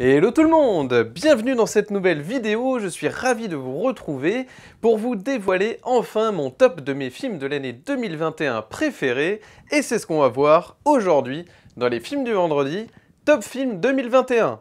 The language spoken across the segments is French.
Hello tout le monde, bienvenue dans cette nouvelle vidéo, je suis ravi de vous retrouver pour vous dévoiler enfin mon top de mes films de l'année 2021 préférés, et c'est ce qu'on va voir aujourd'hui dans les films du vendredi, Top Film 2021.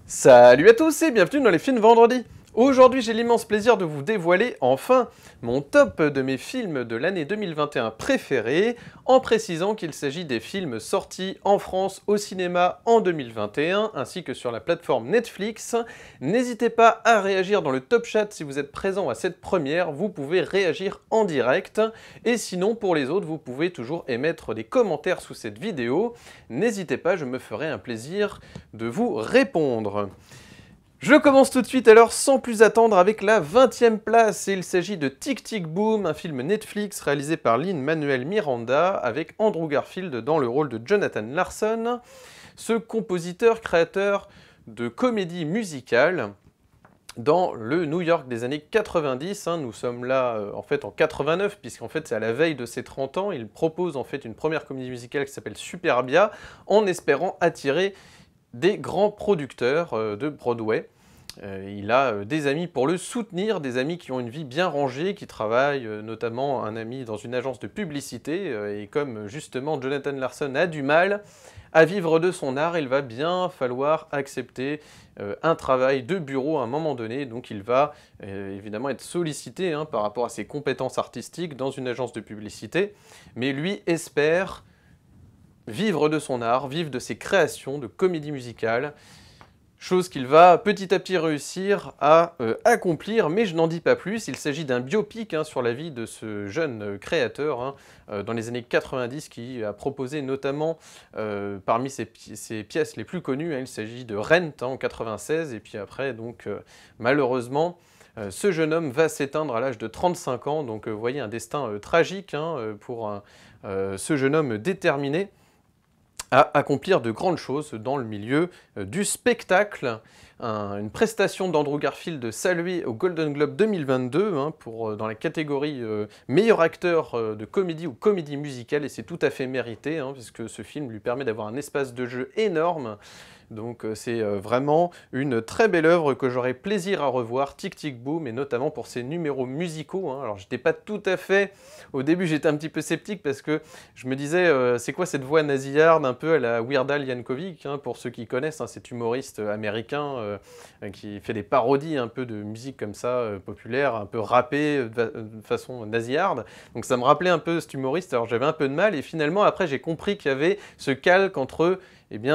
Salut à tous et bienvenue dans les films vendredi. Aujourd'hui, j'ai l'immense plaisir de vous dévoiler enfin mon top de mes films de l'année 2021 préférés, en précisant qu'il s'agit des films sortis en France au cinéma en 2021, ainsi que sur la plateforme Netflix. N'hésitez pas à réagir dans le top chat si vous êtes présent à cette première, vous pouvez réagir en direct. Et sinon, pour les autres, vous pouvez toujours émettre des commentaires sous cette vidéo. N'hésitez pas, je me ferai un plaisir de vous répondre. Je commence tout de suite alors sans plus attendre avec la 20e place, et il s'agit de Tic Tic Boom, un film Netflix réalisé par Lin-Manuel Miranda avec Andrew Garfield dans le rôle de Jonathan Larson, ce compositeur créateur de comédie musicale dans le New York des années 90, nous sommes là en fait en 89, puisqu'en fait c'est à la veille de ses 30 ans, il propose en fait une première comédie musicale qui s'appelle Superbia, en espérant attirer des grands producteurs de Broadway. Il a des amis pour le soutenir, des amis qui ont une vie bien rangée, qui travaillent, notamment un ami dans une agence de publicité, et comme justement Jonathan Larson a du mal à vivre de son art, il va bien falloir accepter un travail de bureau à un moment donné, donc il va évidemment être sollicité par rapport à ses compétences artistiques dans une agence de publicité, mais lui espère vivre de son art, vivre de ses créations de comédie musicale, chose qu'il va petit à petit réussir à accomplir, mais je n'en dis pas plus. Il s'agit d'un biopic sur la vie de ce jeune créateur dans les années 90 qui a proposé notamment parmi ses pièces les plus connues, il s'agit de Rent en 96, et puis après donc malheureusement ce jeune homme va s'éteindre à l'âge de 35 ans, donc vous voyez un destin tragique pour ce jeune homme déterminé à accomplir de grandes choses dans le milieu du spectacle. Une prestation d'Andrew Garfield saluée au Golden Globe 2022 dans la catégorie meilleur acteur de comédie ou comédie musicale, et c'est tout à fait mérité puisque ce film lui permet d'avoir un espace de jeu énorme. Donc c'est vraiment une très belle œuvre que j'aurai plaisir à revoir, Tic Tic Boom, et notamment pour ses numéros musicaux. Alors j'étais pas tout à fait, au début j'étais un petit peu sceptique parce que je me disais c'est quoi cette voix nasillarde un peu à la Weird Al Yankovic, pour ceux qui connaissent, cet humoriste américain qui fait des parodies un peu de musique comme ça, populaire, un peu rappée de façon nasillarde. Donc ça me rappelait un peu cet humoriste, alors j'avais un peu de mal, et finalement après j'ai compris qu'il y avait ce calque entre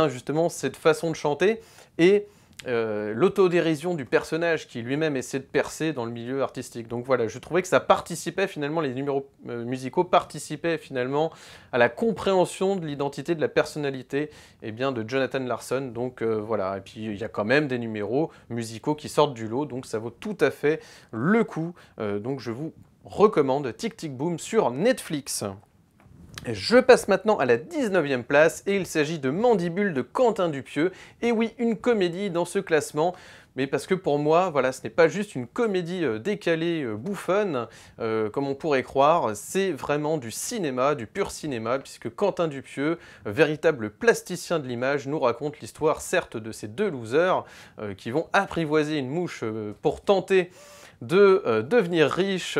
justement cette façon de chanter et l'autodérision du personnage qui lui-même essaie de percer dans le milieu artistique. Donc voilà, je trouvais que ça participait finalement, les numéros musicaux participaient finalement à la compréhension de l'identité, de la personnalité de Jonathan Larson. Donc voilà, et puis il y a quand même des numéros musicaux qui sortent du lot, donc ça vaut tout à fait le coup. Donc je vous recommande Tic Tic Boom sur Netflix. Je passe maintenant à la 19e place, et il s'agit de Mandibule de Quentin Dupieux. Et oui, une comédie dans ce classement, mais parce que pour moi, voilà, ce n'est pas juste une comédie décalée, bouffonne, comme on pourrait croire, c'est vraiment du cinéma, du pur cinéma, puisque Quentin Dupieux, véritable plasticien de l'image, nous raconte l'histoire certes de ces deux losers qui vont apprivoiser une mouche pour tenter de devenir riche.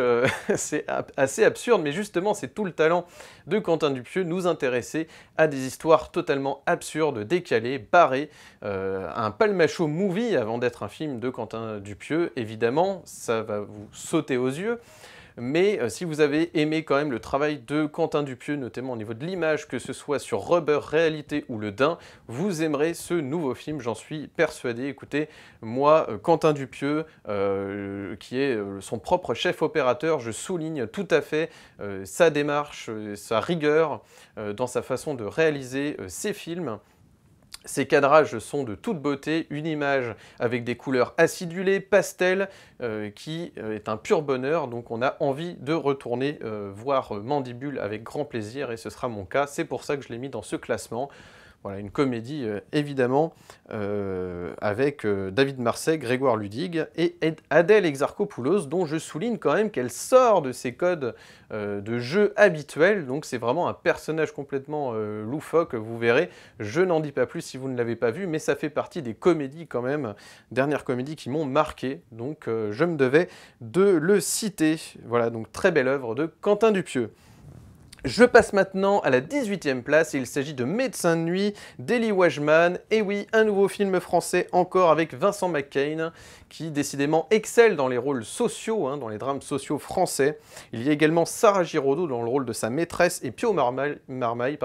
C'est assez absurde, mais justement c'est tout le talent de Quentin Dupieux, nous intéresser à des histoires totalement absurdes, décalées, barrées, un palmacho movie avant d'être un film de Quentin Dupieux, évidemment, ça va vous sauter aux yeux. Mais si vous avez aimé quand même le travail de Quentin Dupieux, notamment au niveau de l'image, que ce soit sur Rubber, Réalité ou Le Dain, vous aimerez ce nouveau film, j'en suis persuadé. Écoutez, moi, Quentin Dupieux, qui est son propre chef opérateur, je souligne tout à fait sa démarche, sa rigueur dans sa façon de réaliser ses films. Ces cadrages sont de toute beauté, une image avec des couleurs acidulées, pastel, qui est un pur bonheur, donc on a envie de retourner voir Mandibule avec grand plaisir, et ce sera mon cas, c'est pour ça que je l'ai mis dans ce classement. Voilà, une comédie évidemment avec David Marsay, Grégoire Ludig et Adèle Exarchopoulos, dont je souligne quand même qu'elle sort de ses codes de jeu habituels, donc c'est vraiment un personnage complètement loufoque, vous verrez. Je n'en dis pas plus si vous ne l'avez pas vu, mais ça fait partie des comédies quand même, dernières comédies qui m'ont marqué, donc je me devais de le citer. Voilà, donc très belle œuvre de Quentin Dupieux. Je passe maintenant à la 18e place, et il s'agit de Médecin de nuit d'Elie Wajman. Et oui, un nouveau film français encore avec Vincent McCain, qui décidément excelle dans les rôles sociaux, dans les drames sociaux français. Il y a également Sarah Giraudot dans le rôle de sa maîtresse et Pio Marmaille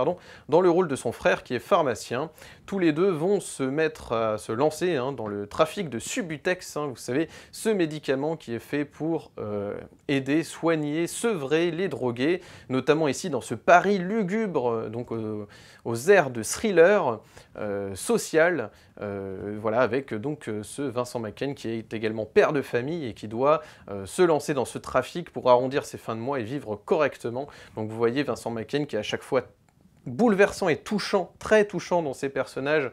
dans le rôle de son frère qui est pharmacien. Tous les deux vont se mettre à se lancer dans le trafic de Subutex, vous savez, ce médicament qui est fait pour aider, soigner, sevrer les drogués, notamment ici dans ce Paris lugubre, donc aux airs de thriller social, voilà, avec donc ce Vincent McCain qui est également père de famille et qui doit se lancer dans ce trafic pour arrondir ses fins de mois et vivre correctement. Donc vous voyez Vincent McCain qui est à chaque fois bouleversant et touchant, très touchant dans ses personnages,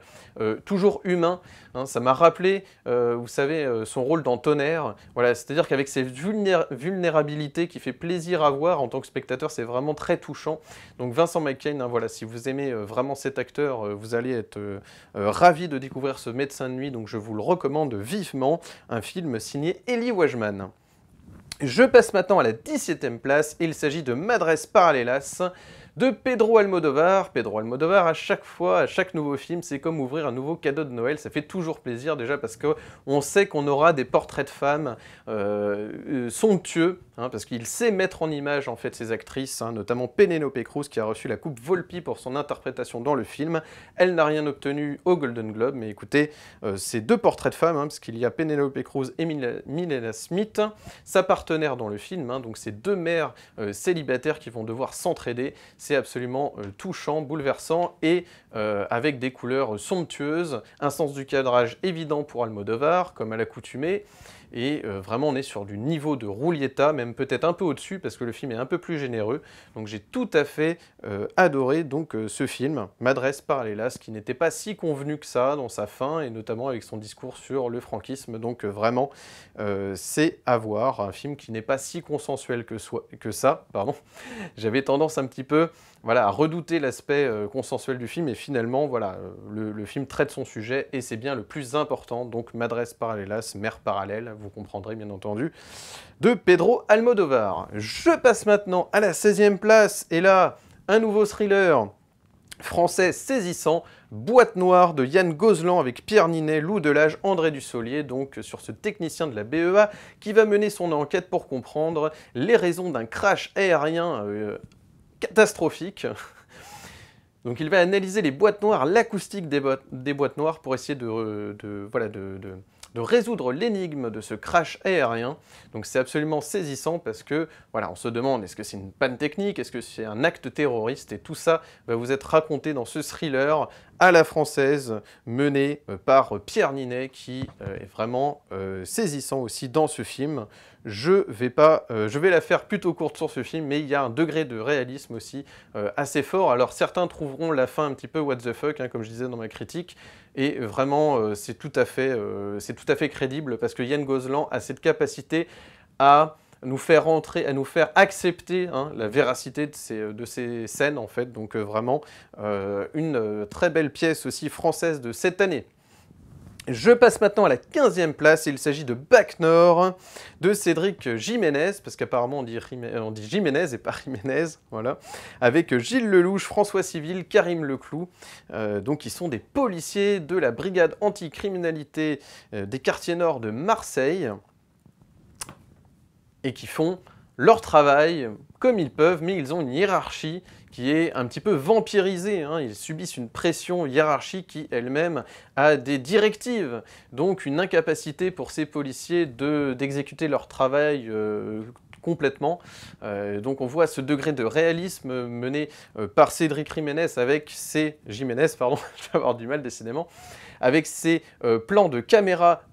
toujours humains. Ça m'a rappelé, vous savez, son rôle dans Tonnerre. Voilà, c'est-à-dire qu'avec ses vulnérabilités qui fait plaisir à voir en tant que spectateur, c'est vraiment très touchant. Donc Vincent McCain, voilà, si vous aimez vraiment cet acteur, vous allez être ravis de découvrir ce Médecin de nuit, donc je vous le recommande vivement, un film signé Elie Wajman. Je passe maintenant à la 17e place, et il s'agit de Madres Paralelas, de Pedro Almodovar. Pedro Almodovar, à chaque fois, à chaque nouveau film, c'est comme ouvrir un nouveau cadeau de Noël. Ça fait toujours plaisir, déjà parce qu'on sait qu'on aura des portraits de femmes somptueux, parce qu'il sait mettre en image en fait ses actrices, notamment Penélope Cruz qui a reçu la coupe Volpi pour son interprétation dans le film. Elle n'a rien obtenu au Golden Globe, mais écoutez, c'est deux portraits de femmes, parce qu'il y a Penélope Cruz et Milena Smith, sa partenaire dans le film, donc ces deux mères célibataires qui vont devoir s'entraider. C'est absolument touchant, bouleversant et avec des couleurs somptueuses, un sens du cadrage évident pour Almodovar, comme à l'accoutumée. Et vraiment on est sur du niveau de Roulietta, même peut-être un peu au-dessus parce que le film est un peu plus généreux. Donc j'ai tout à fait adoré donc, ce film, Madres Paralelas, qui n'était pas si convenu que ça dans sa fin, et notamment avec son discours sur le franquisme. Donc vraiment c'est à voir, un film qui n'est pas si consensuel que ça. J'avais tendance un petit peu à redouter l'aspect consensuel du film, et finalement voilà, le film traite son sujet et c'est bien le plus important. Donc Madres Paralelas, mère parallèle, vous comprendrez bien entendu, de Pedro Almodovar. Je passe maintenant à la 16e place, et là, un nouveau thriller français saisissant, Boîte noire de Yann Gozlan avec Pierre Ninet, Lou Delage, André Dussolier, donc sur ce technicien de la BEA qui va mener son enquête pour comprendre les raisons d'un crash aérien catastrophique. Donc il va analyser les boîtes noires, l'acoustique des boîtes noires pour essayer de résoudre l'énigme de ce crash aérien. Donc c'est absolument saisissant parce que, voilà, on se demande, est-ce que c'est une panne technique, est-ce que c'est un acte terroriste, et tout ça va vous être raconté dans ce thriller à la française, mené par Pierre Ninet, qui est vraiment saisissant aussi dans ce film. Je vais la faire plutôt courte sur ce film, mais il y a un degré de réalisme aussi assez fort. Alors certains trouveront la fin un petit peu what the fuck, comme je disais dans ma critique, et vraiment c'est tout à fait crédible, parce que Yann Gozlan a cette capacité à nous faire entrer, à nous faire accepter la véracité de ces scènes en fait. Donc vraiment une très belle pièce aussi française de cette année. Je passe maintenant à la 15e place, et il s'agit de Bac Nord de Cédric Jiménez, parce qu'apparemment on dit Jiménez et pas Jiménez, voilà, avec Gilles Lelouch, François Civil, Karim Leclou, donc ils sont des policiers de la brigade anticriminalité des quartiers nord de Marseille, et qui font leur travail comme ils peuvent, mais ils ont une hiérarchie qui est un petit peu vampirisée. Ils subissent une pression hiérarchique qui elle-même a des directives, donc une incapacité pour ces policiers d'exécuter leur travail complètement. Donc on voit ce degré de réalisme mené par Cédric Jiménez avec je vais avoir du mal décidément, avec ces plans de caméra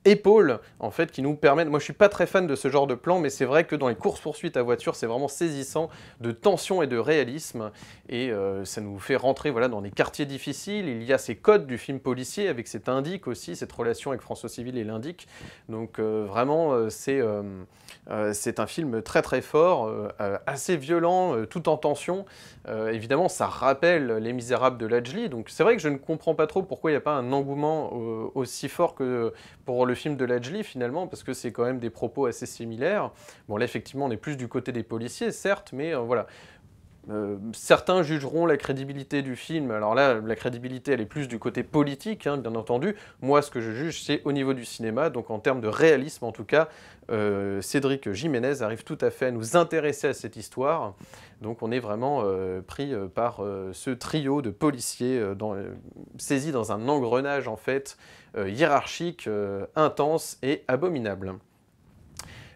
épaules, en fait, qui nous permettent... Moi, je suis pas très fan de ce genre de plan, mais c'est vrai que dans les courses-poursuites à voiture, c'est vraiment saisissant de tension et de réalisme, et ça nous fait rentrer voilà, dans des quartiers difficiles. Il y a ces codes du film policier, avec cet indique aussi, cette relation avec François Civil et l'indique. Donc vraiment, c'est un film très très fort, assez violent, tout en tension. Évidemment, ça rappelle Les Misérables de Lajli, donc c'est vrai que je ne comprends pas trop pourquoi il n'y a pas un engouement aussi fort que pour le film de Lajli finalement, parce que c'est quand même des propos assez similaires. Bon là effectivement on est plus du côté des policiers certes, mais voilà. Certains jugeront la crédibilité du film, alors là la crédibilité elle est plus du côté politique hein, bien entendu. Moi ce que je juge c'est au niveau du cinéma, donc en termes de réalisme en tout cas, Cédric Jiménez arrive tout à fait à nous intéresser à cette histoire. Donc on est vraiment pris par ce trio de policiers saisis dans un engrenage en fait hiérarchique, intense et abominable.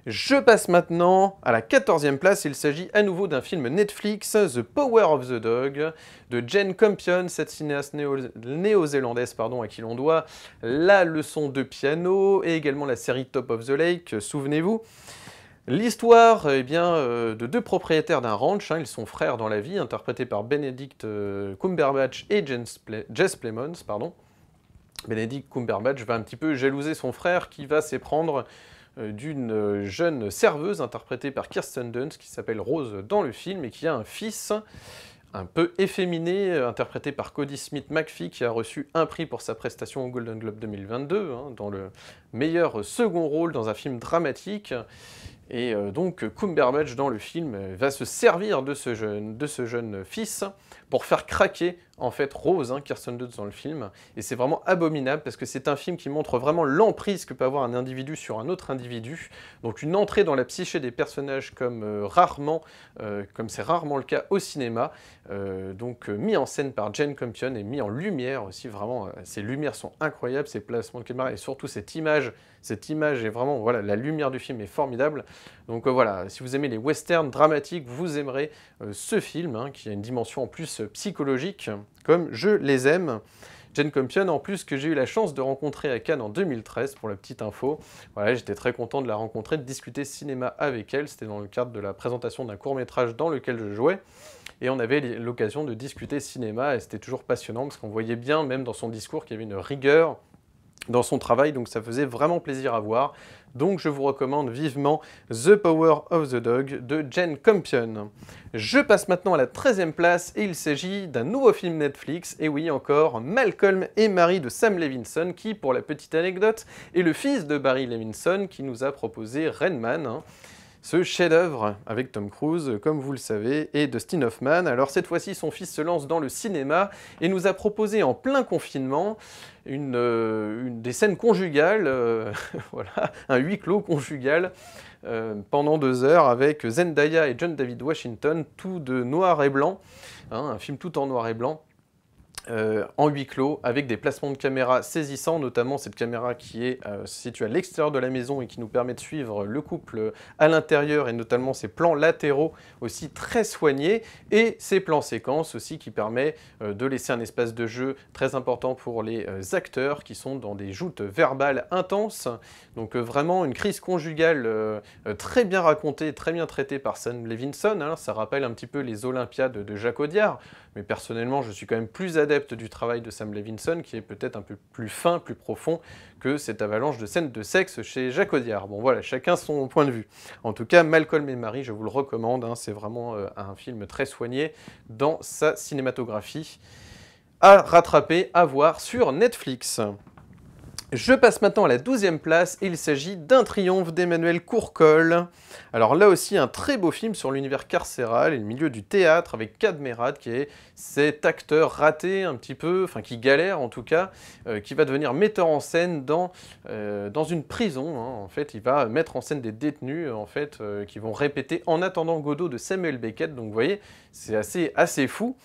Je passe maintenant à la 14e place, il s'agit à nouveau d'un film Netflix, The Power of the Dog, de Jane Campion, cette cinéaste néo-zélandaise à qui l'on doit La leçon de piano et également la série Top of the Lake, souvenez-vous. L'histoire de deux propriétaires d'un ranch, hein, ils sont frères dans la vie, interprétés par Benedict Cumberbatch et Jess Plemons. Benedict Cumberbatch va un petit peu jalouser son frère qui va s'éprendre d'une jeune serveuse interprétée par Kirsten Dunst qui s'appelle Rose dans le film et qui a un fils un peu efféminé interprété par Cody Smith-McPhee qui a reçu un prix pour sa prestation au Golden Globe 2022 hein, dans le meilleur second rôle dans un film dramatique. Et donc Cumberbatch dans le film va se servir de ce jeune fils pour faire craquer en fait Rose, hein, Kirsten Dunst dans le film. Et c'est vraiment abominable parce que c'est un film qui montre vraiment l'emprise que peut avoir un individu sur un autre individu. Donc une entrée dans la psyché des personnages comme c'est rarement le cas au cinéma. Mis en scène par Jane Campion et mis en lumière aussi, vraiment, ces lumières sont incroyables, ces placements de caméra et surtout cette image est vraiment, voilà, la lumière du film est formidable. Donc voilà, si vous aimez les westerns dramatiques, vous aimerez ce film, hein, qui a une dimension en plus psychologique, comme je les aime. Jane Campion, en plus, que j'ai eu la chance de rencontrer à Cannes en 2013, pour la petite info. Voilà, j'étais très content de la rencontrer, de discuter cinéma avec elle. C'était dans le cadre de la présentation d'un court-métrage dans lequel je jouais. Et on avait l'occasion de discuter cinéma, et c'était toujours passionnant, parce qu'on voyait bien, même dans son discours, qu'il y avait une rigueur dans son travail, donc ça faisait vraiment plaisir à voir. Donc je vous recommande vivement The Power of the Dog de Jane Campion. Je passe maintenant à la 13e place et il s'agit d'un nouveau film Netflix, et oui encore, Malcolm et Marie de Sam Levinson, qui, pour la petite anecdote, est le fils de Barry Levinson qui nous a proposé Rain Man, hein. Ce chef-d'œuvre avec Tom Cruise, comme vous le savez, et Dustin Hoffman. Alors cette fois-ci, son fils se lance dans le cinéma et nous a proposé en plein confinement des scènes conjugales, voilà, un huis clos conjugal pendant 2 heures avec Zendaya et John David Washington, tout de noir et blanc, hein, un film tout en noir et blanc. En huis clos, avec des placements de caméra saisissants, notamment cette caméra qui est située à l'extérieur de la maison et qui nous permet de suivre le couple à l'intérieur, et notamment ces plans latéraux aussi très soignés, et ces plans séquences aussi qui permet de laisser un espace de jeu très important pour les acteurs qui sont dans des joutes verbales intenses. Donc vraiment une crise conjugale très bien racontée, très bien traitée par Sam Levinson, hein. Ça rappelle un petit peu les Olympiades de Jacques Audiard, mais personnellement je suis quand même plus adepte du travail de Sam Levinson, qui est peut-être un peu plus fin, plus profond que cette avalanche de scènes de sexe chez Jacques Audiard. Bon voilà, chacun son point de vue. En tout cas, Malcolm et Marie, je vous le recommande, hein, c'est vraiment un film très soigné dans sa cinématographie, à rattraper, à voir sur Netflix. Je passe maintenant à la 12e place, et il s'agit d'un triomphe d'Emmanuel Courcol. Alors là aussi, un très beau film sur l'univers carcéral et le milieu du théâtre, avec Cadmerade, qui est cet acteur raté un petit peu, enfin qui galère en tout cas, qui va devenir metteur en scène dans une prison, hein. En fait, il va mettre en scène des détenus qui vont répéter En attendant Godot de Samuel Beckett. Donc vous voyez, c'est assez fou.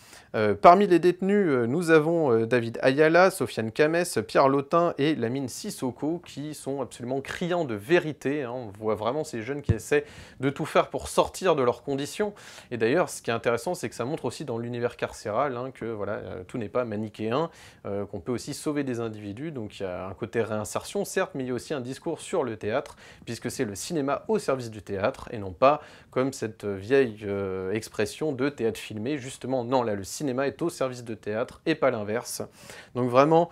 Parmi les détenus, nous avons David Ayala, Sofiane Kames, Pierre Lotin et Lamine Sissoko qui sont absolument criants de vérité, hein. On voit vraiment ces jeunes qui essaient de tout faire pour sortir de leurs conditions. Et d'ailleurs, ce qui est intéressant, c'est que ça montre aussi dans l'univers carcéral, hein, que voilà, tout n'est pas manichéen, qu'on peut aussi sauver des individus. Donc il y a un côté réinsertion, certes, mais il y a aussi un discours sur le théâtre, puisque c'est le cinéma au service du théâtre, et non pas comme cette vieille expression de théâtre filmé. Justement, non, là, le cinéma est au service de théâtre, et pas l'inverse. Donc vraiment,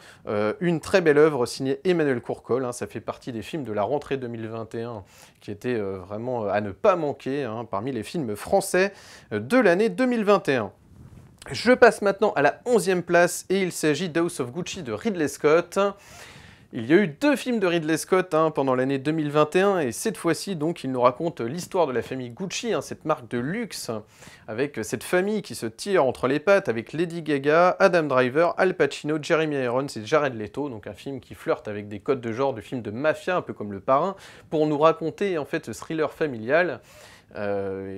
une très belle œuvre signée Emmanuel Courcol, hein, ça fait partie des films de la rentrée 2021, qui était vraiment à ne pas manquer, hein, parmi les films français de l'année 2021. Je passe maintenant à la 11e place, et il s'agit d'House of Gucci de Ridley Scott. Il y a eu 2 films de Ridley Scott, hein, pendant l'année 2021, et cette fois-ci, donc, il nous raconte l'histoire de la famille Gucci, hein, cette marque de luxe, avec cette famille qui se tire entre les pattes avec Lady Gaga, Adam Driver, Al Pacino, Jeremy Irons et Jared Leto, donc un film qui flirte avec des codes de genre de film de mafia, un peu comme Le Parrain, pour nous raconter en fait ce thriller familial.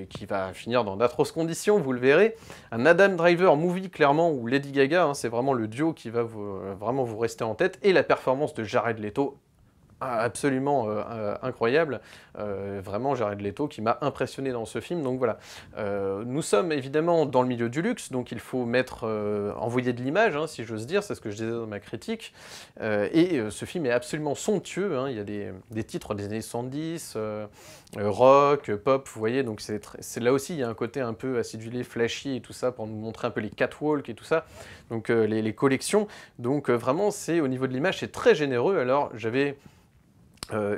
Qui va finir dans d'atroces conditions, vous le verrez. Un Adam Driver movie, clairement, ou Lady Gaga, hein, c'est vraiment le duo qui va vraiment vous rester en tête, et la performance de Jared Leto, absolument incroyable, vraiment Jared Leto qui m'a impressionné dans ce film. Donc voilà, nous sommes évidemment dans le milieu du luxe, donc il faut mettre, envoyer de l'image, hein, si j'ose dire, c'est ce que je disais dans ma critique, et ce film est absolument somptueux, hein. Il y a des titres des années 70, rock, pop, vous voyez, donc c'est là aussi il y a un côté un peu acidulé, flashy et tout ça, pour nous montrer un peu les catwalks et tout ça, donc les collections, donc vraiment c'est au niveau de l'image c'est très généreux. Alors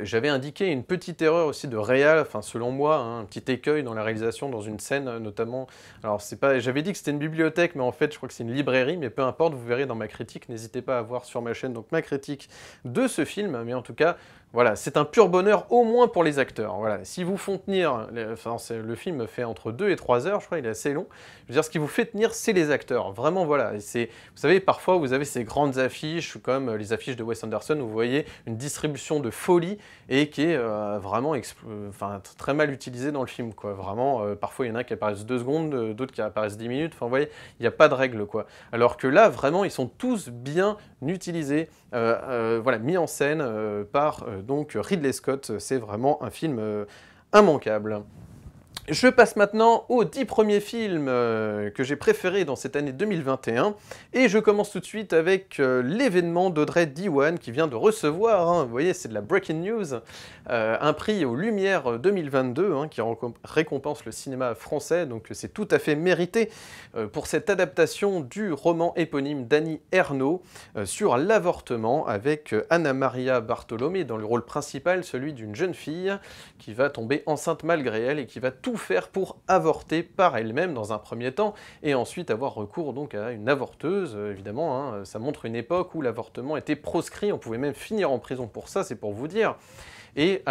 j'avais indiqué une petite erreur aussi de réal, enfin selon moi, hein, un petit écueil dans la réalisation, dans une scène notamment. Alors c'est pas, j'avais dit que c'était une bibliothèque, mais en fait je crois que c'est une librairie, mais peu importe, vous verrez dans ma critique, n'hésitez pas à voir sur ma chaîne donc ma critique de ce film, mais en tout cas, voilà, c'est un pur bonheur au moins pour les acteurs. Voilà, si vous font tenir, enfin le film fait entre 2 et 3 heures, je crois, il est assez long. Je veux dire, ce qui vous fait tenir, c'est les acteurs. Vraiment, voilà. Vous savez, parfois vous avez ces grandes affiches, comme les affiches de Wes Anderson, où vous voyez une distribution de folie et qui est vraiment très mal utilisée dans le film, quoi. Vraiment, parfois il y en a qui apparaissent 2 secondes, d'autres qui apparaissent 10 minutes. Enfin, vous voyez, il n'y a pas de règle, quoi. Alors que là, vraiment, ils sont tous bien utilisés, voilà, mis en scène par donc Ridley Scott. C'est vraiment un film immanquable. Je passe maintenant aux 10 premiers films que j'ai préférés dans cette année 2021, et je commence tout de suite avec l'événement d'Audrey Diwan qui vient de recevoir, hein, vous voyez, c'est de la breaking news, un prix aux Lumières 2022, hein, qui récompense le cinéma français, donc c'est tout à fait mérité pour cette adaptation du roman éponyme d'Annie Ernaux sur l'avortement, avec Anna Maria Bartolomé dans le rôle principal, celui d'une jeune fille qui va tomber enceinte malgré elle et qui va tout faire pour avorter par elle-même dans un premier temps, et ensuite avoir recours donc à une avorteuse, évidemment, hein, ça montre une époque où l'avortement était proscrit, on pouvait même finir en prison pour ça, c'est pour vous dire. Et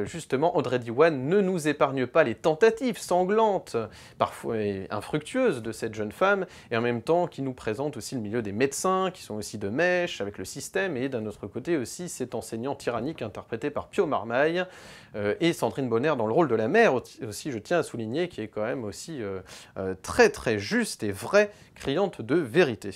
justement, Audrey Diwan ne nous épargne pas les tentatives sanglantes, parfois infructueuses, de cette jeune femme, et en même temps qui nous présente aussi le milieu des médecins, qui sont aussi de mèche avec le système, et d'un autre côté aussi cet enseignant tyrannique interprété par Pio Marmaille, et Sandrine Bonner dans le rôle de la mère aussi, je tiens à souligner, qui est quand même aussi très très juste et vraie, criante de vérité.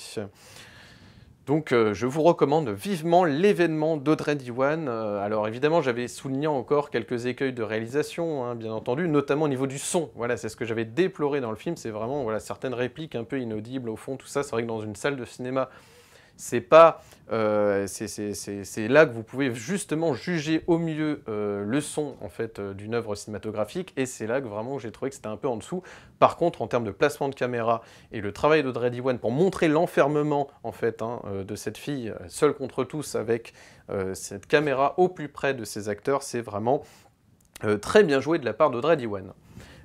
Donc je vous recommande vivement l'événement d'Audrey Diwan. Alors évidemment, j'avais souligné encore quelques écueils de réalisation, hein, bien entendu, notamment au niveau du son. Voilà, c'est ce que j'avais déploré dans le film, c'est vraiment voilà, certaines répliques un peu inaudibles au fond, tout ça. C'est vrai que dans une salle de cinéma, c'est pas, c'est là que vous pouvez justement juger au mieux le son en fait d'une œuvre cinématographique, et c'est là que vraiment j'ai trouvé que c'était un peu en dessous. Par contre, en termes de placement de caméra et le travail d'Audrey Diwan pour montrer l'enfermement en fait, hein, de cette fille seule contre tous avec cette caméra au plus près de ses acteurs, c'est vraiment très bien joué de la part d'Audrey Diwan.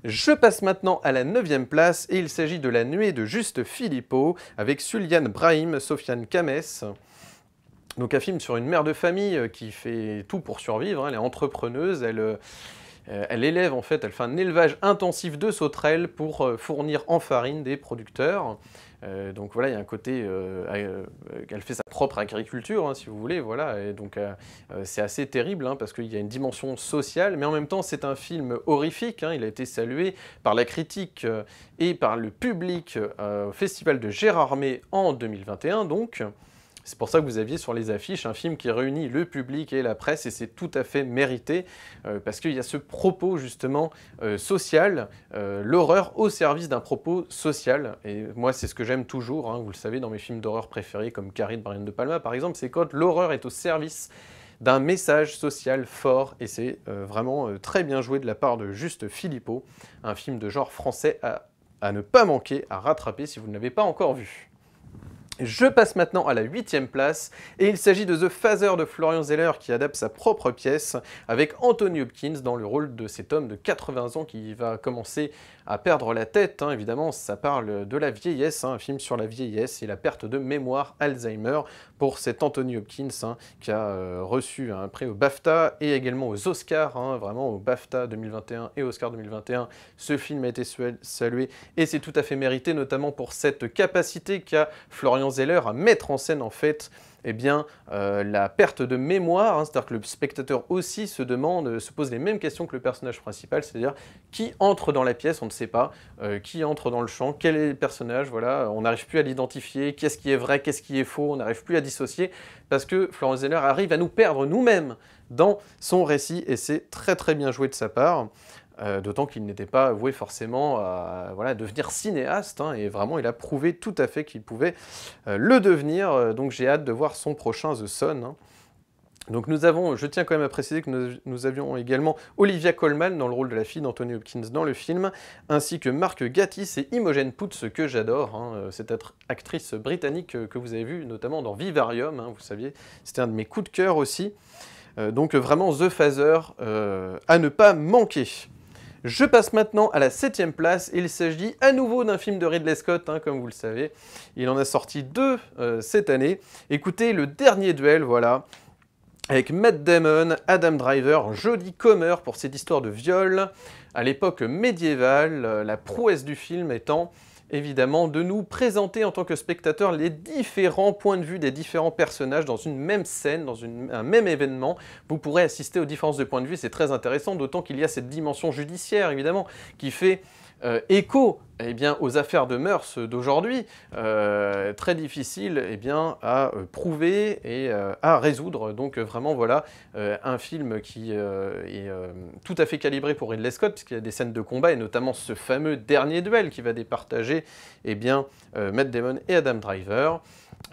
Je passe maintenant à la 9e place, et il s'agit de La Nuée de Juste Philippot, avec Suliane Brahim, Sofiane Kames. Donc un film sur une mère de famille qui fait tout pour survivre, hein, elle est entrepreneuse, Elle élève en fait, elle fait un élevage intensif de sauterelles pour fournir en farine des producteurs. Donc voilà, il y a un côté, elle fait sa propre agriculture, hein, si vous voulez, voilà, et donc c'est assez terrible, hein, parce qu'il y a une dimension sociale, mais en même temps c'est un film horrifique, hein, il a été salué par la critique et par le public au Festival de Gérardmer en 2021, donc. C'est pour ça que vous aviez sur les affiches un film qui réunit le public et la presse, et c'est tout à fait mérité, parce qu'il y a ce propos justement social, l'horreur au service d'un propos social. Et moi, c'est ce que j'aime toujours, hein, vous le savez, dans mes films d'horreur préférés, comme Carrie de Brian De Palma par exemple, c'est quand l'horreur est au service d'un message social fort, et c'est vraiment très bien joué de la part de Juste Philippot, un film de genre français à ne pas manquer, à rattraper si vous ne l'avez pas encore vu. Je passe maintenant à la 8e place, et il s'agit de The Father de Florian Zeller qui adapte sa propre pièce avec Anthony Hopkins dans le rôle de cet homme de 80 ans qui va commencer à perdre la tête, hein. Évidemment ça parle de la vieillesse, hein, un film sur la vieillesse et la perte de mémoire Alzheimer pour cet Anthony Hopkins, hein, qui a reçu un prix au BAFTA et également aux Oscars, hein, vraiment au BAFTA 2021 et Oscar 2021, ce film a été salué et c'est tout à fait mérité, notamment pour cette capacité qu'a Florian Zeller à mettre en scène en fait eh bien, la perte de mémoire, hein, c'est-à-dire que le spectateur aussi se pose les mêmes questions que le personnage principal, c'est-à-dire qui entre dans la pièce, on ne sait pas, qui entre dans le champ, quel est le personnage, voilà, on n'arrive plus à l'identifier, qu'est-ce qui est vrai, qu'est-ce qui est faux, on n'arrive plus à dissocier, parce que Florian Zeller arrive à nous perdre nous-mêmes dans son récit, et c'est très très bien joué de sa part. D'autant qu'il n'était pas voué forcément à voilà, devenir cinéaste, hein, et vraiment il a prouvé tout à fait qu'il pouvait le devenir, donc j'ai hâte de voir son prochain The Son. Hein. Donc je tiens quand même à préciser que nous avions également Olivia Colman dans le rôle de la fille d'Anthony Hopkins dans le film, ainsi que Mark Gatiss et Imogen Poots, que j'adore, hein, cette actrice britannique que vous avez vue notamment dans Vivarium, hein, vous saviez, c'était un de mes coups de cœur aussi. Donc vraiment The Father à ne pas manquer. Je passe maintenant à la 7e place, il s'agit à nouveau d'un film de Ridley Scott, hein, comme vous le savez. Il en a sorti 2 cette année. Écoutez, Le Dernier Duel, voilà, avec Matt Damon, Adam Driver, Jodie Comer pour cette histoire de viol. À l'époque médiévale, la prouesse du film étant évidemment de nous présenter en tant que spectateur les différents points de vue des différents personnages dans une même scène, dans un même événement. Vous pourrez assister aux différences de points de vue, c'est très intéressant, d'autant qu'il y a cette dimension judiciaire évidemment qui fait écho eh bien, aux affaires de mœurs d'aujourd'hui, très difficile eh bien, à prouver et à résoudre. Donc vraiment voilà, un film qui est tout à fait calibré pour Ridley Scott, puisqu'il y a des scènes de combat, et notamment ce fameux dernier duel qui va départager eh bien, Matt Damon et Adam Driver.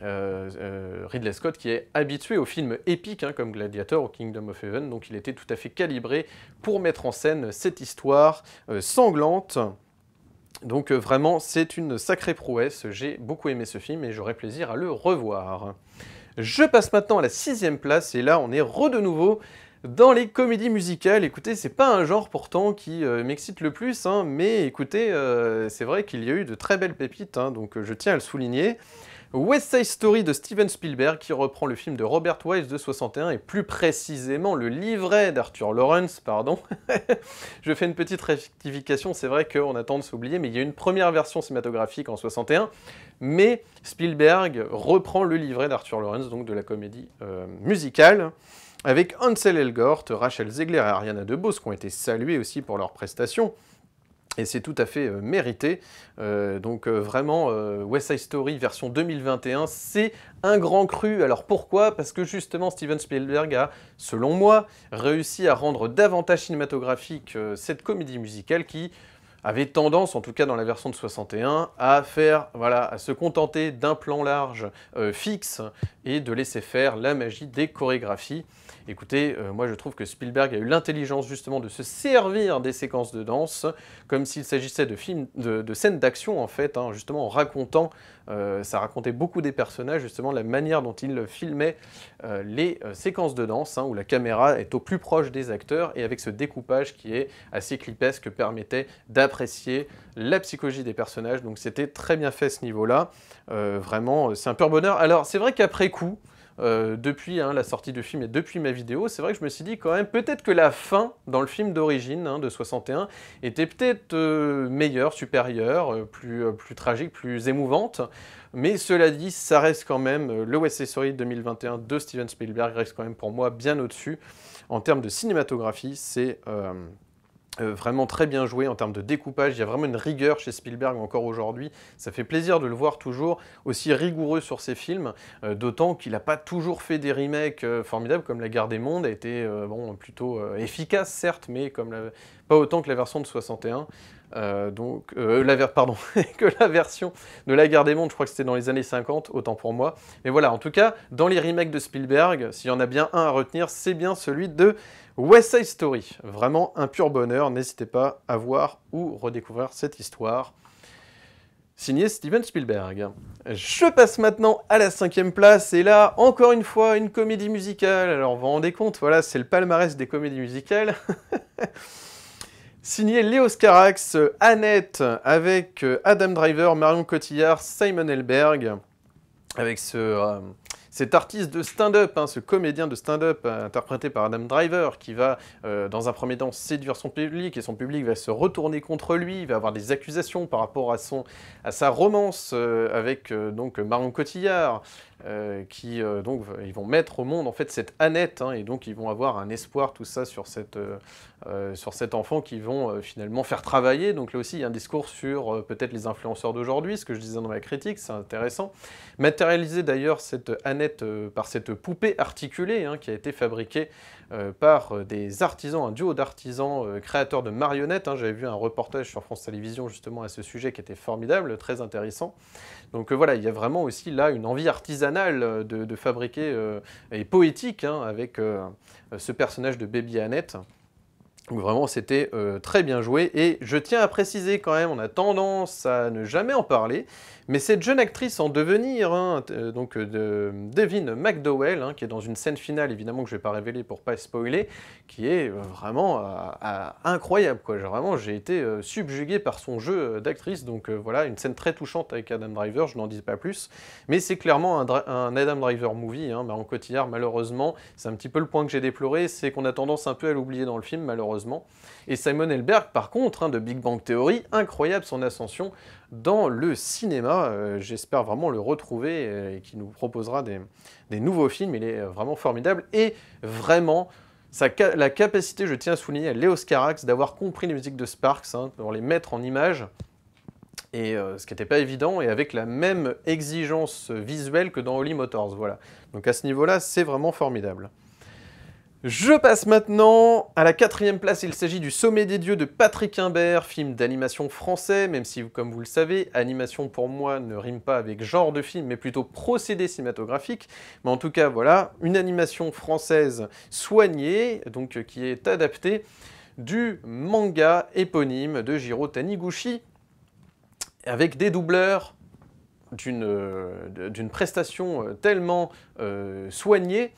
Ridley Scott qui est habitué aux films épiques, hein, comme Gladiator ou Kingdom of Heaven, donc il était tout à fait calibré pour mettre en scène cette histoire sanglante. Donc vraiment, c'est une sacrée prouesse, j'ai beaucoup aimé ce film et j'aurai plaisir à le revoir. Je passe maintenant à la 6e place, et là on est de nouveau dans les comédies musicales. Écoutez, c'est pas un genre pourtant qui m'excite le plus, hein, mais écoutez, c'est vrai qu'il y a eu de très belles pépites, hein, donc je tiens à le souligner. West Side Story de Steven Spielberg qui reprend le film de Robert Wise de 61 et plus précisément le livret d'Arthur Lawrence, pardon. Je fais une petite rectification, c'est vrai qu'on a tendance à s'oublier, mais il y a une première version cinématographique en 61, mais Spielberg reprend le livret d'Arthur Lawrence, donc de la comédie musicale, avec Ansel Elgort, Rachel Zegler et Ariana DeBose qui ont été salués aussi pour leurs prestations. Et c'est tout à fait mérité. Donc vraiment, West Side Story version 2021, c'est un grand cru. Alors pourquoi? Parce que justement Steven Spielberg a, selon moi, réussi à rendre davantage cinématographique cette comédie musicale qui avait tendance, en tout cas dans la version de 61, à à se contenter d'un plan large fixe et de laisser faire la magie des chorégraphies. Écoutez, moi je trouve que Spielberg a eu l'intelligence justement de se servir des séquences de danse, comme s'il s'agissait de scènes d'action en fait, hein, justement en racontant, ça racontait beaucoup des personnages, justement la manière dont il filmait les séquences de danse, hein, où la caméra est au plus proche des acteurs, et avec ce découpage qui est assez clipesque, permettait d'apprécier la psychologie des personnages, donc c'était très bien fait à ce niveau-là, vraiment c'est un pur bonheur. Alors c'est vrai qu'après coup, depuis la sortie du film et depuis ma vidéo, c'est vrai que je me suis dit quand même, peut-être que la fin, dans le film d'origine, de 61, était peut-être meilleure, supérieure, plus tragique, plus émouvante. Mais cela dit, ça reste quand même, le West Side Story 2021 de Steven Spielberg reste quand même pour moi bien au-dessus. En termes de cinématographie, c'est vraiment très bien joué en termes de découpage, il y a vraiment une rigueur chez Spielberg encore aujourd'hui, ça fait plaisir de le voir toujours aussi rigoureux sur ses films, d'autant qu'il n'a pas toujours fait des remakes formidables, comme La Guerre des Mondes a été plutôt efficace certes, mais pas autant que la version de 61. Pardon, que la version de La Guerre des Mondes, je crois que c'était dans les années 50, autant pour moi. Mais voilà, en tout cas, dans les remakes de Spielberg, s'il y en a bien un à retenir, c'est bien celui de West Side Story. Vraiment un pur bonheur, n'hésitez pas à voir ou redécouvrir cette histoire. Signé Steven Spielberg. Je passe maintenant à la 5e place, et là, encore une fois, une comédie musicale. Alors, vous vous rendez compte, voilà, c'est le palmarès des comédies musicales. Signé Léos Carax, Annette, avec Adam Driver, Marion Cotillard, Simon Helberg, avec cet artiste de stand-up, ce comédien de stand-up interprété par Adam Driver, qui va, dans un premier temps, séduire son public, et son public va se retourner contre lui, il va avoir des accusations par rapport à sa romance avec donc Marion Cotillard, donc ils vont mettre au monde en fait cette Annette, et donc ils vont avoir un espoir, tout ça, sur cet enfant qu'ils vont finalement faire travailler. Donc là aussi, il y a un discours sur peut-être les influenceurs d'aujourd'hui, ce que je disais dans ma critique, c'est intéressant. Matérialisé d'ailleurs cette Annette par cette poupée articulée qui a été fabriquée par des artisans, un duo d'artisans créateurs de marionnettes. J'avais vu un reportage sur France Télévisions justement à ce sujet qui était formidable, très intéressant. Donc voilà, il y a vraiment aussi là une envie artisanale de fabriquer et poétique avec ce personnage de Baby Annette. Donc vraiment, c'était très bien joué, et je tiens à préciser quand même, on a tendance à ne jamais en parler, mais cette jeune actrice en devenir, Devin McDowell, qui est dans une scène finale, évidemment que je ne vais pas révéler pour pas spoiler, qui est vraiment incroyable, quoi. Vraiment, j'ai été subjugué par son jeu d'actrice, donc voilà, une scène très touchante avec Adam Driver, je n'en dis pas plus, mais c'est clairement un Adam Driver movie, Marion Cotillard, malheureusement, c'est un petit peu le point que j'ai déploré, c'est qu'on a tendance un peu à l'oublier dans le film, malheureusement. Et Simon Helberg, par contre, de Big Bang Theory, incroyable son ascension dans le cinéma. J'espère vraiment le retrouver et qu'il nous proposera des nouveaux films. Il est vraiment formidable. Et vraiment, la capacité, je tiens à souligner, à Léos Carax d'avoir compris les musiques de Sparks, pour les mettre en images. Et ce qui n'était pas évident, et avec la même exigence visuelle que dans Holy Motors. Voilà. Donc à ce niveau-là, c'est vraiment formidable. Je passe maintenant à la 4e place, il s'agit du Sommet des Dieux de Patrick Imbert, film d'animation français, même si, comme vous le savez, animation pour moi ne rime pas avec genre de film, mais plutôt procédé cinématographique. Mais en tout cas, voilà, une animation française soignée, donc qui est adaptée du manga éponyme de Jiro Taniguchi, avec des doubleurs d'une prestation tellement soignée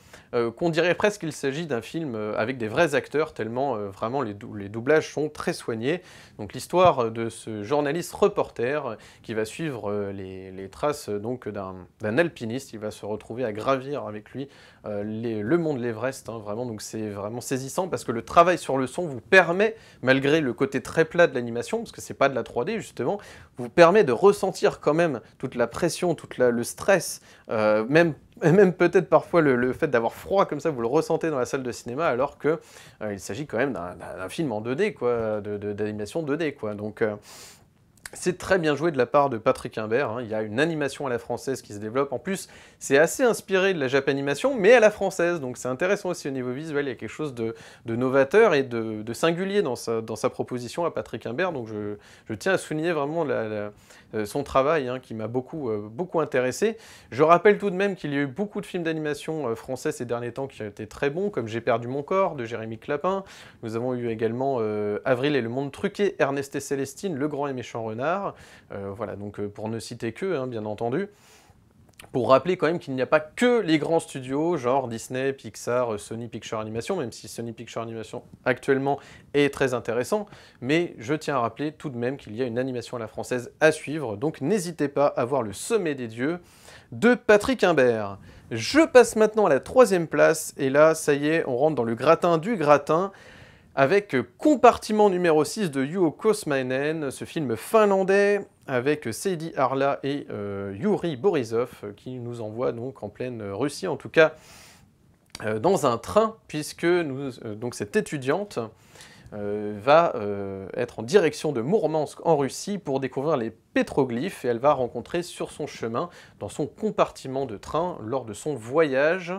qu'on dirait presque qu'il s'agit d'un film avec des vrais acteurs, tellement vraiment les doublages sont très soignés. Donc l'histoire de ce journaliste reporter qui va suivre les traces d'un alpiniste, il va se retrouver à gravir avec lui le mont de l'Everest, vraiment, donc c'est vraiment saisissant parce que le travail sur le son vous permet, malgré le côté très plat de l'animation, parce que c'est pas de la 3D justement, vous permet de ressentir quand même toute la pression, le stress, même peut-être parfois le fait d'avoir froid comme ça, vous le ressentez dans la salle de cinéma, alors que il s'agit quand même d'un film en 2D, quoi, d'animation 2D, quoi. Donc c'est très bien joué de la part de Patrick Imbert, il y a une animation à la française qui se développe. En plus, c'est assez inspiré de la Japanimation, mais à la française, donc c'est intéressant aussi au niveau visuel, il y a quelque chose de novateur et de singulier dans sa proposition à Patrick Imbert, donc je tiens à souligner vraiment son travail qui m'a beaucoup intéressé. Je rappelle tout de même qu'il y a eu beaucoup de films d'animation français ces derniers temps qui ont été très bons, comme J'ai perdu mon corps de Jérémy Clapin. Nous avons eu également Avril et le monde truqué, Ernest et Célestine, Le grand et méchant renard. Voilà, donc pour ne citer que, bien entendu. Pour rappeler quand même qu'il n'y a pas que les grands studios, genre Disney, Pixar, Sony Pictures Animation, même si Sony Pictures Animation actuellement est très intéressant, mais je tiens à rappeler tout de même qu'il y a une animation à la française à suivre, donc n'hésitez pas à voir Le Sommet des Dieux de Patrick Imbert. Je passe maintenant à la 3e place, et là, ça y est, on rentre dans le gratin du gratin, avec Compartiment numéro 6 de Juho Koskinen, ce film finlandais, avec Sadie Arla et Yuri Borisov, qui nous envoie donc en pleine Russie, en tout cas dans un train, puisque donc cette étudiante va être en direction de Mourmansk en Russie pour découvrir les pétroglyphes, et elle va rencontrer sur son chemin, dans son compartiment de train, lors de son voyage,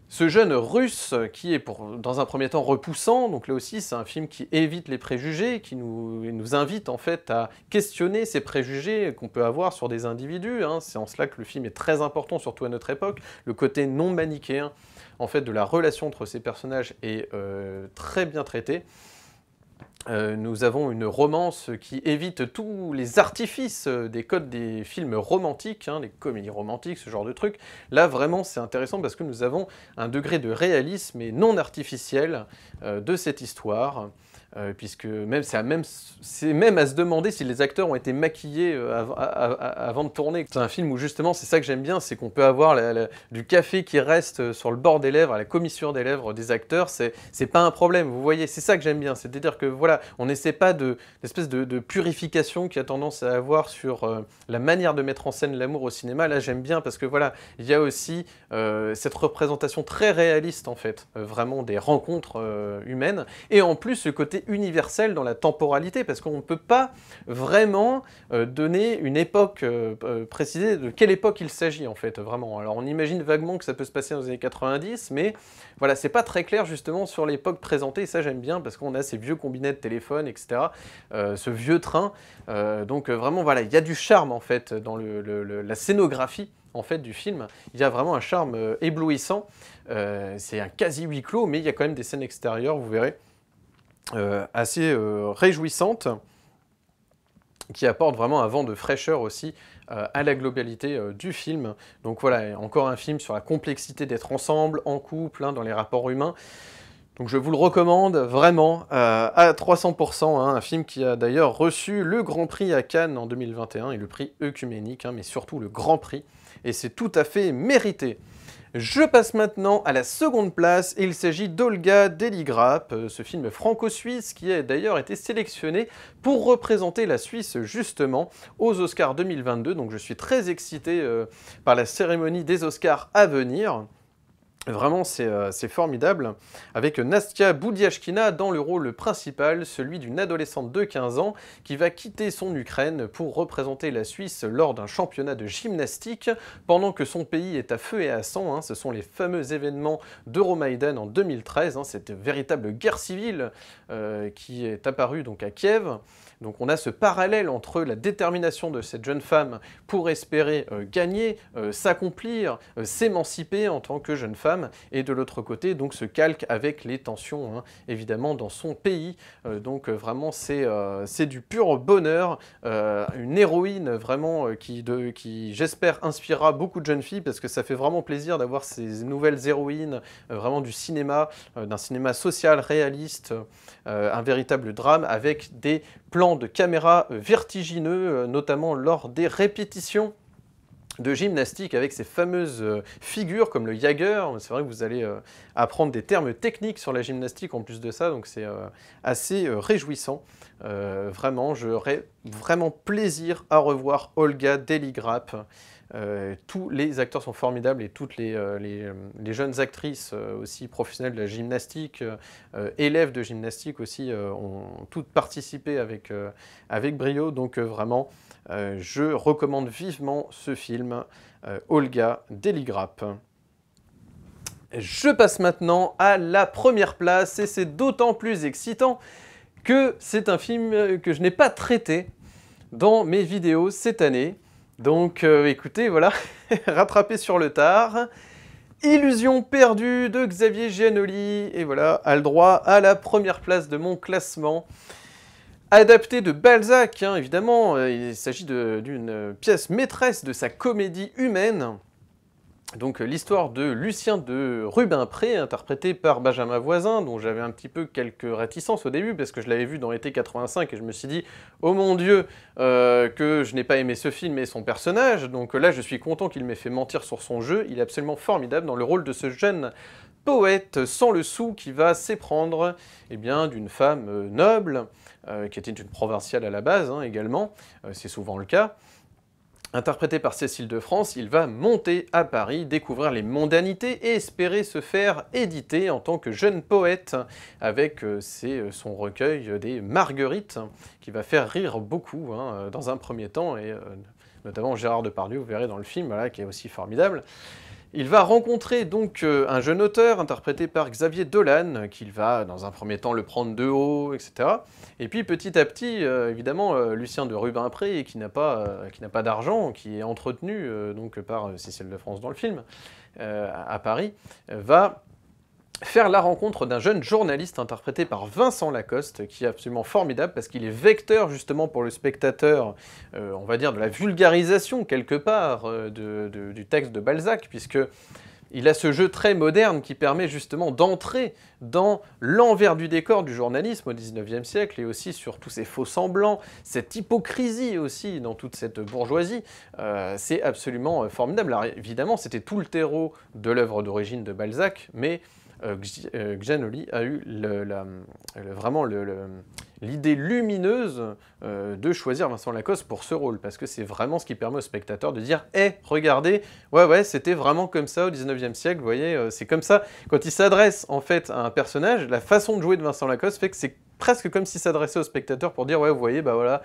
ce jeune russe qui est dans un premier temps repoussant. Donc là aussi c'est un film qui évite les préjugés, qui nous invite en fait à questionner ces préjugés qu'on peut avoir sur des individus, hein. C'est en cela que le film est très important, surtout à notre époque. Le côté non manichéen en fait de la relation entre ces personnages est très bien traité. Nous avons une romance qui évite tous les artifices des codes des films romantiques, hein, les comédies romantiques, ce genre de trucs. Là, vraiment, c'est intéressant parce que nous avons un degré de réalisme et non artificiel de cette histoire. Puisque c'est même à se demander si les acteurs ont été maquillés avant de tourner. C'est un film où justement, c'est ça que j'aime bien, c'est qu'on peut avoir du café qui reste sur le bord des lèvres, à la commissure des lèvres des acteurs, c'est pas un problème, vous voyez, c'est ça que j'aime bien, c'est-à-dire que voilà, on n'essaie pas d'espèce de purification qui a tendance à avoir sur la manière de mettre en scène l'amour au cinéma. Là j'aime bien parce que voilà, il y a aussi cette représentation très réaliste en fait, vraiment des rencontres humaines, et en plus ce côté universel dans la temporalité, parce qu'on ne peut pas vraiment donner une époque précisée de quelle époque il s'agit en fait, vraiment. Alors on imagine vaguement que ça peut se passer dans les années 90, mais voilà, c'est pas très clair justement sur l'époque présentée, et ça j'aime bien, parce qu'on a ces vieux combinets de téléphone, etc., ce vieux train, donc vraiment voilà, il y a du charme en fait dans la scénographie en fait du film, il y a vraiment un charme éblouissant, c'est un quasi huis clos, mais il y a quand même des scènes extérieures, vous verrez, assez réjouissante, qui apporte vraiment un vent de fraîcheur aussi à la globalité du film. Donc voilà, encore un film sur la complexité d'être ensemble, en couple, hein, dans les rapports humains. Donc je vous le recommande vraiment à 300%, hein, un film qui a d'ailleurs reçu le Grand Prix à Cannes en 2021 et le prix œcuménique, hein, mais surtout le Grand Prix, et c'est tout à fait mérité. Je passe maintenant à la 2e place, et il s'agit d'Olga Deligrap, ce film franco-suisse qui a d'ailleurs été sélectionné pour représenter la Suisse justement aux Oscars 2022, donc je suis très excité par la cérémonie des Oscars à venir. Vraiment, c'est formidable, avec Nastia Boudiashkina dans le rôle principal, celui d'une adolescente de 15 ans qui va quitter son Ukraine pour représenter la Suisse lors d'un championnat de gymnastique, pendant que son pays est à feu et à sang, hein. Ce sont les fameux événements d'Euromaïdan en 2013, hein, cette véritable guerre civile qui est apparue donc à Kiev. Donc on a ce parallèle entre la détermination de cette jeune femme pour espérer gagner, s'accomplir, s'émanciper en tant que jeune femme, et de l'autre côté donc ce calque avec les tensions, hein, évidemment dans son pays. Donc vraiment c'est du pur bonheur, une héroïne vraiment qui j'espère inspirera beaucoup de jeunes filles, parce que ça fait vraiment plaisir d'avoir ces nouvelles héroïnes vraiment du cinéma, d'un cinéma social, réaliste, un véritable drame avec des plans de caméra vertigineux, notamment lors des répétitions de gymnastique avec ces fameuses figures comme le Jaeger. C'est vrai que vous allez apprendre des termes techniques sur la gymnastique en plus de ça, donc c'est assez réjouissant. Vraiment, j'aurais vraiment plaisir à revoir Olga Deligrap. Tous les acteurs sont formidables, et toutes les jeunes actrices aussi professionnelles de la gymnastique, élèves de gymnastique aussi, ont toutes participé avec brio, donc vraiment je recommande vivement ce film, Olga Deligrap. Je passe maintenant à la 1re place, et c'est d'autant plus excitant que c'est un film que je n'ai pas traité dans mes vidéos cette année. Donc écoutez, voilà, rattrapé sur le tard. Illusion perdue de Xavier Giannoli, et voilà, a le droit à la 1re place de mon classement. Adapté de Balzac, hein, évidemment, il s'agit d'une pièce maîtresse de sa comédie humaine. Donc l'histoire de Lucien de Rubempré, interprété par Benjamin Voisin, dont j'avais un petit peu quelques réticences au début, parce que je l'avais vu dans l'été 85, et je me suis dit, oh mon Dieu, que je n'ai pas aimé ce film et son personnage, donc là je suis content qu'il m'ait fait mentir sur son jeu, il est absolument formidable dans le rôle de ce jeune poète sans le sou qui va s'éprendre eh bien, d'une femme noble, qui était une provinciale à la base hein, également, c'est souvent le cas. Interprété par Cécile de France, il va monter à Paris, découvrir les mondanités et espérer se faire éditer en tant que jeune poète avec son recueil des Marguerites, qui va faire rire beaucoup hein, dans un premier temps, et notamment Gérard Depardieu, vous verrez dans le film, voilà, qui est aussi formidable. Il va rencontrer donc un jeune auteur interprété par Xavier Dolan, qu'il va dans un premier temps le prendre de haut, etc. Et puis petit à petit, évidemment, Lucien de Rubempré, qui n'a pas d'argent, qui est entretenu donc par Cécile de France dans le film, à Paris, va faire la rencontre d'un jeune journaliste interprété par Vincent Lacoste, qui est absolument formidable parce qu'il est vecteur justement pour le spectateur, on va dire de la vulgarisation quelque part du texte de Balzac, puisque il a ce jeu très moderne qui permet justement d'entrer dans l'envers du décor du journalisme au XIXe siècle, et aussi sur tous ces faux-semblants, cette hypocrisie aussi dans toute cette bourgeoisie. C'est absolument formidable. Alors évidemment, c'était tout le terreau de l'œuvre d'origine de Balzac, mais Giannoli a eu vraiment l'idée lumineuse de choisir Vincent Lacoste pour ce rôle, parce que c'est vraiment ce qui permet au spectateur de dire « Eh, regardez, ouais, c'était vraiment comme ça au 19e siècle, vous voyez, c'est comme ça ». Quand il s'adresse en fait à un personnage, la façon de jouer de Vincent Lacoste fait que c'est presque comme s'il s'adressait au spectateur pour dire « Ouais, vous voyez, bah voilà,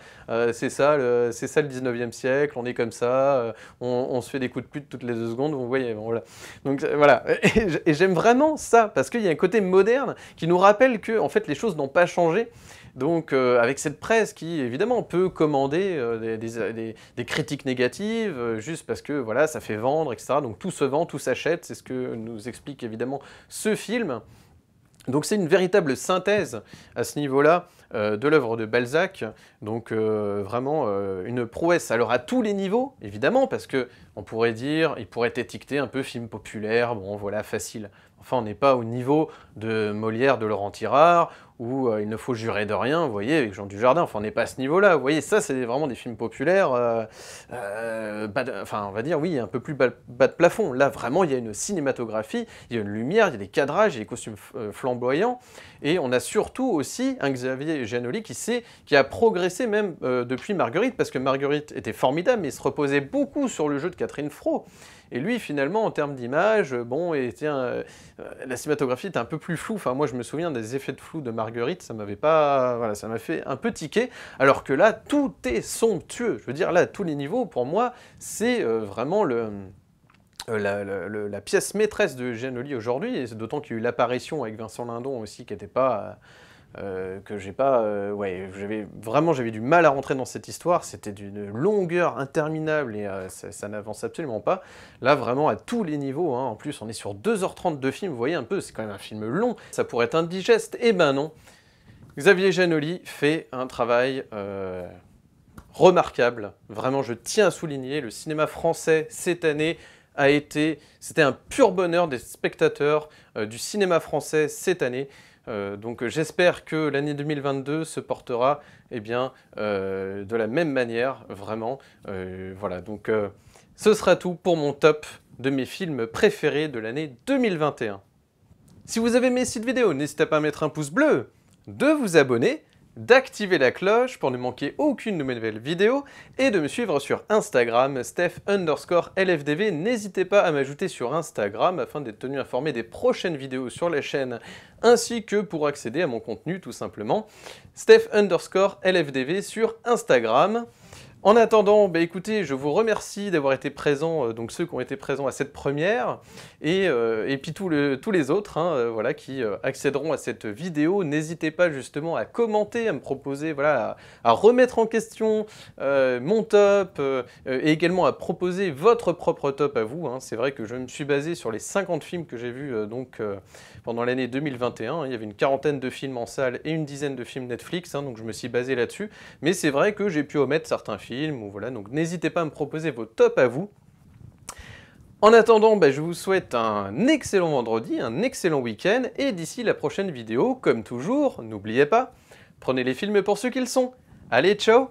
c'est ça le 19e siècle, on est comme ça, on se fait des coups de pute toutes les 2 secondes, vous voyez, bon, voilà ». Donc voilà, et j'aime vraiment ça, parce qu'il y a un côté moderne qui nous rappelle que en fait, les choses n'ont pas changé. Donc avec cette presse qui, évidemment, peut commander des critiques négatives, juste parce que voilà, ça fait vendre, etc. Donc tout se vend, tout s'achète, c'est ce que nous explique évidemment ce film. Donc c'est une véritable synthèse à ce niveau-là de l'œuvre de Balzac, donc vraiment une prouesse. Alors à tous les niveaux, évidemment, parce que on pourrait dire, il pourrait être étiqueté un peu film populaire, bon voilà, facile. Enfin, on n'est pas au niveau de Molière, de Laurent Tirard, où il ne faut jurer de rien, vous voyez, avec Jean Dujardin, enfin on n'est pas à ce niveau-là, vous voyez, ça c'est vraiment des films populaires, enfin on va dire, oui, un peu plus bas de plafond. Là, vraiment, il y a une cinématographie, il y a une lumière, il y a des cadrages, il y a des costumes flamboyants, et on a surtout aussi un Xavier Giannoli qui a progressé même depuis Marguerite, parce que Marguerite était formidable, mais il se reposait beaucoup sur le jeu de Catherine Fro. Et lui, finalement, en termes d'image, bon, la cinématographie était un peu plus floue. Enfin, moi, je me souviens des effets de flou de Marguerite, ça m'avait pas... Voilà, ça m'a fait un peu tiquer. Alors que là, tout est somptueux. Je veux dire, là, à tous les niveaux, pour moi, c'est vraiment la pièce maîtresse de Giannoli aujourd'hui, et d'autant qu'il y a eu l'apparition avec Vincent Lindon aussi, qui n'était pas... que j'ai pas... ouais, j'avais du mal à rentrer dans cette histoire, c'était d'une longueur interminable, et ça n'avance absolument pas. Là, vraiment, à tous les niveaux, hein, en plus, on est sur 2h30 de film, vous voyez un peu, c'est quand même un film long, ça pourrait être indigeste, eh ben non. Xavier Giannoli fait un travail remarquable, vraiment, je tiens à souligner, le cinéma français, cette année, c'était un pur bonheur des spectateurs du cinéma français cette année. Donc j'espère que l'année 2022 se portera eh bien, de la même manière, vraiment. Voilà, donc ce sera tout pour mon top de mes films préférés de l'année 2021. Si vous avez aimé cette vidéo, n'hésitez pas à mettre un pouce bleu, de vous abonner, d'activer la cloche pour ne manquer aucune de mes nouvelles vidéos, et de me suivre sur Instagram, Steph_LFDV. N'hésitez pas à m'ajouter sur Instagram afin d'être tenu informé des prochaines vidéos sur la chaîne, ainsi que pour accéder à mon contenu tout simplement. Steph_LFDV sur Instagram. En attendant, bah écoutez, je vous remercie d'avoir été présents, donc ceux qui ont été présents à cette première, et puis tous les autres hein, voilà, qui accéderont à cette vidéo. N'hésitez pas justement à commenter, à me proposer, voilà, à remettre en question mon top, et également à proposer votre propre top à vous. Hein. C'est vrai que je me suis basé sur les 50 films que j'ai vus pendant l'année 2021. Il y avait une quarantaine de films en salle et une dizaine de films Netflix, hein, donc je me suis basé là-dessus. Mais c'est vrai que j'ai pu omettre certains films, ou voilà, donc n'hésitez pas à me proposer vos tops à vous. En attendant, je vous souhaite un excellent vendredi, un excellent week-end, et d'ici la prochaine vidéo, comme toujours, n'oubliez pas, prenez les films pour ce qu'ils sont. Allez, ciao!